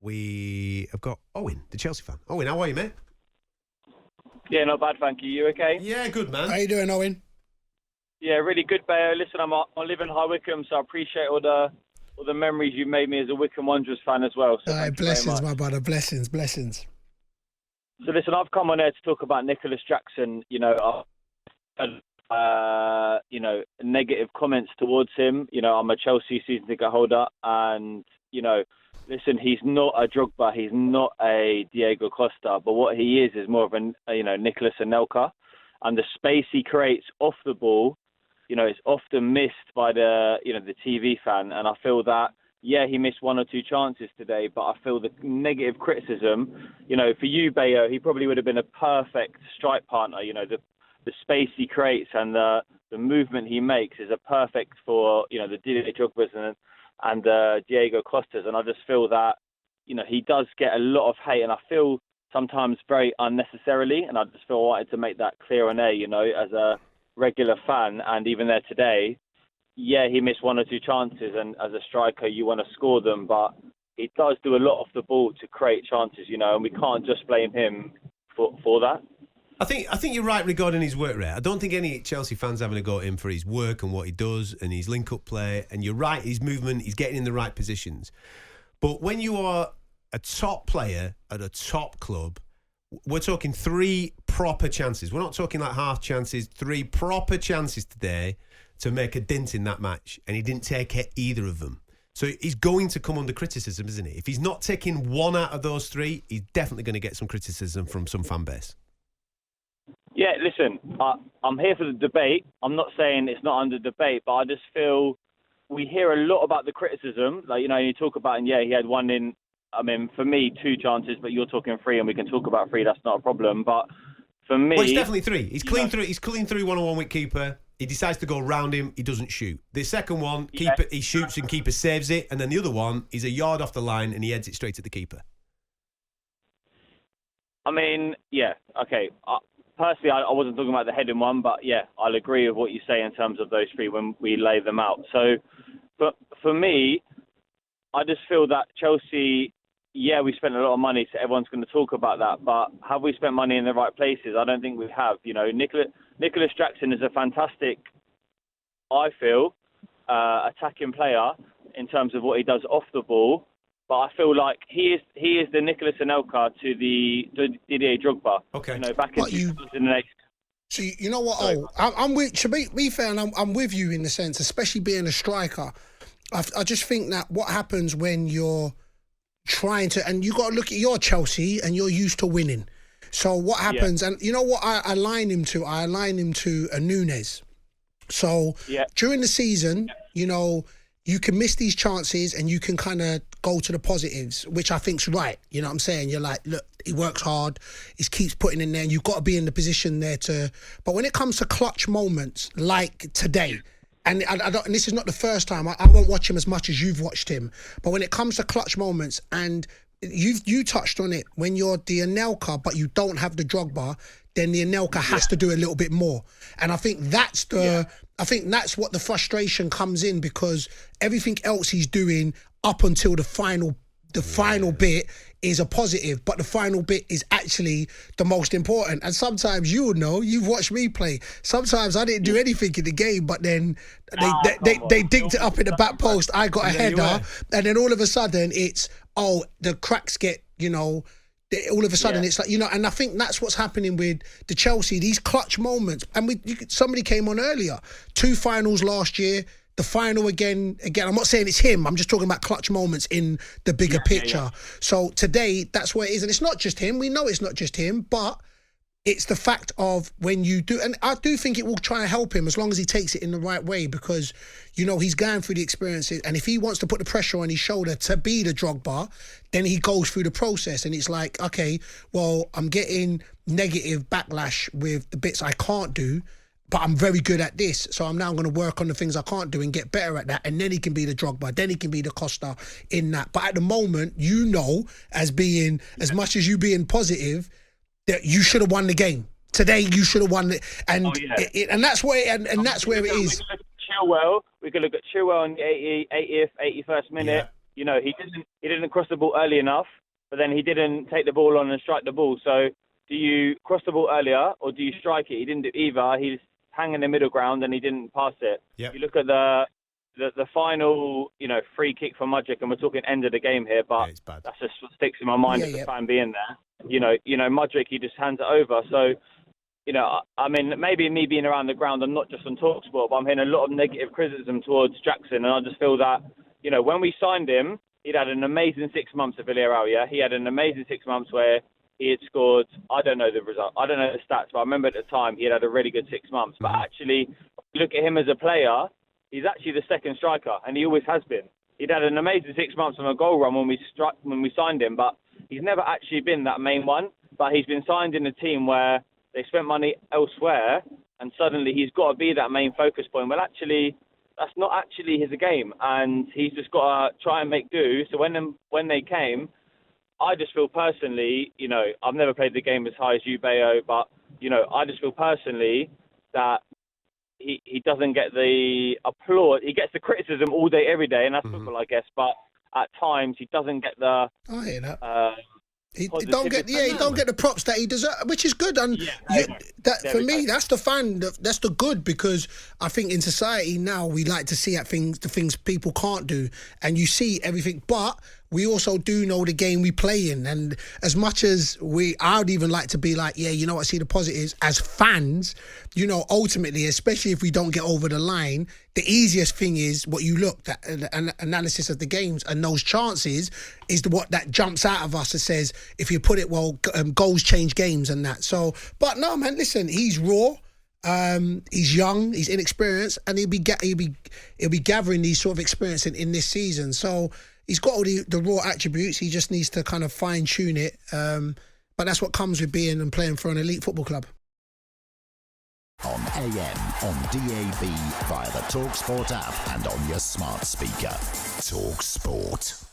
we have got Owen, the Chelsea fan. Owen, how are you, mate? Yeah, not bad, thank you. You okay? Yeah, good, man. How you doing, Owen? Yeah, really good, Bayo. Listen, I live in High Wycombe, so I appreciate all the memories you made me as a Wycombe Wanderers fan as well. So thank you very Blessings, much. my brother. Blessings. So listen, I've come on here to talk about Nicolas Jackson. Negative comments towards him. I'm a Chelsea season ticket holder, and listen, he's not a Drogba, he's not a Diego Costa, but what he is more of a Nicolas ANELKA, and the space he creates off the ball, it's often missed by the TV fan, and I feel that. Yeah, he missed one or two chances today, but I feel the negative criticism, for you, Bayo, he probably would have been a perfect strike partner. The space he creates and the movement he makes is a perfect for, the Didier Drogbas and Diego Costas. And I just feel that, he does get a lot of hate, and I feel sometimes very unnecessarily. And I just feel I wanted to make that clear on air, as a regular fan. And even there today, yeah, he missed one or two chances, and as a striker, you want to score them, but he does do a lot off the ball to create chances, and we can't just blame him for that. I think you're right regarding his work rate. I don't think any Chelsea fans having a go at him for his work and what he does and his link-up play. And you're right, his movement, he's getting in the right positions. But when you are a top player at a top club, we're talking 3 proper chances. We're not talking like half chances, 3 proper chances today to make a dent in that match, and he didn't take either of them. So he's going to come under criticism, isn't he? If he's not taking one out of those 3, he's definitely going to get some criticism from some fan base. Yeah, listen, I'm here for the debate. I'm not saying it's not under debate, but I just feel we hear a lot about the criticism. Like, you talk about, and yeah, he had one in, for me, 2 chances, but you're talking 3, and we can talk about 3. That's not a problem. But for me... Well, it's definitely 3. He's clean through. He's clean through one-on-one with keeper. He decides to go round him. He doesn't shoot. The second one, keeper, he shoots and keeper saves it. And then the other one, he's a yard off the line and he heads it straight at the keeper. Yeah, okay. Personally, I wasn't talking about the heading one, but yeah, I'll agree with what you say in terms of those 3 when we lay them out. So, but for me, I just feel that Chelsea, yeah, we spent a lot of money, so everyone's going to talk about that. But have we spent money in the right places? I don't think we have. Nicolas Jackson is a fantastic, I feel, attacking player in terms of what he does off the ball. But I feel like he is the Nicolas ANELKA to the Didier Drogba. Okay. Back in 2008. So you know what? I'm with. To be fair, and I'm with you in the sense, especially being a striker. I just think that what happens when you're trying to, and you got to look at your Chelsea, and you're used to winning. So what happens? Yeah. And you know what? I align him to a Nunes. So during the season, you can miss these chances and you can kind of go to the positives, which I think's right. You know what I'm saying? You're like, look, he works hard, he keeps putting in there, and you've got to be in the position there to... But when it comes to clutch moments like today, and I don't, and this is not the first time, I won't watch him as much as you've watched him, but when it comes to clutch moments, and you touched on it, when you're the ANELKA but you don't have the Drogba, then the ANELKA has to do a little bit more. And I think that's I think that's what the frustration comes in, because everything else he's doing up until the final bit is a positive, but the final bit is actually the most important. And sometimes you've watched me play. Sometimes I didn't do anything in the game, but then they digged it up in the back post. I got a header, and then all of a sudden it's the cracks get all of a sudden it's like, and I think that's what's happening with the Chelsea, these clutch moments. And somebody came on earlier, 2 finals last year, the final again. I'm not saying it's him, I'm just talking about clutch moments in the bigger picture. So today, that's where it is. And it's not just him, we know it's not just him, but it's the fact of when you do, and I do think it will try and help him as long as he takes it in the right way, because, he's going through the experiences, and if he wants to put the pressure on his shoulder to be the Drogba, then he goes through the process, and it's like, okay, well, I'm getting negative backlash with the bits I can't do, but I'm very good at this, so I'm now going to work on the things I can't do and get better at that, and then he can be the Drogba, then he can be the Costa in that. But at the moment, as much as you being positive, that you should have won the game today. You should have won it, and and that's where that's where it is. We could look at Chilwell. We could look at Chilwell in the 80th, 81st minute. he didn't cross the ball early enough, but then he didn't take the ball on and strike the ball. So do you cross the ball earlier or do you strike it? He didn't do either. He's hanging the middle ground and he didn't pass it. Yep. You look at the final, free kick for Mudryk, and we're talking end of the game here, but that's just what sticks in my mind as a fan being there. Mudryk, he just hands it over. So, I mean, maybe me being around the ground and not just on talkSPORT, but I'm hearing a lot of negative criticism towards Jackson, and I just feel that, when we signed him, he'd had an amazing 6 months at Villarreal, yeah? He had an amazing 6 months where he had scored, I don't know the result, I don't know the stats, but I remember at the time he had a really good 6 months. But actually, look at him as a player, he's actually the second striker, and he always has been. He'd had an amazing 6 months on a goal run when we signed him, but he's never actually been that main one. But he's been signed in a team where they spent money elsewhere, and suddenly he's got to be that main focus point. Well, actually, that's not actually his game, and he's just got to try and make do. So when they came, I just feel personally, I've never played the game as high as you, Bayo, but, I just feel personally that he doesn't get the applause. He gets the criticism all day, every day, and that's football, I guess. But at times, he doesn't get the... I hear that. He don't get the props that he deserves, which is good. And for me, that's the good, because I think in society now we like to see the things people can't do, and you see everything, but we also do know the game we play in. And as much as I would even like to be like, I see the positives as fans, ultimately, especially if we don't get over the line, the easiest thing is what you looked at, an analysis of the games and those chances is what that jumps out of us that says, if you put it well, goals change games and that. So, but no, man, listen, he's raw. He's young, he's inexperienced, and he'll be gathering these sort of experience in this season. So he's got all the raw attributes. He just needs to kind of fine tune it. But that's what comes with being and playing for an elite football club. On AM, on DAB, via the talkSPORT app, and on your smart speaker. talkSPORT.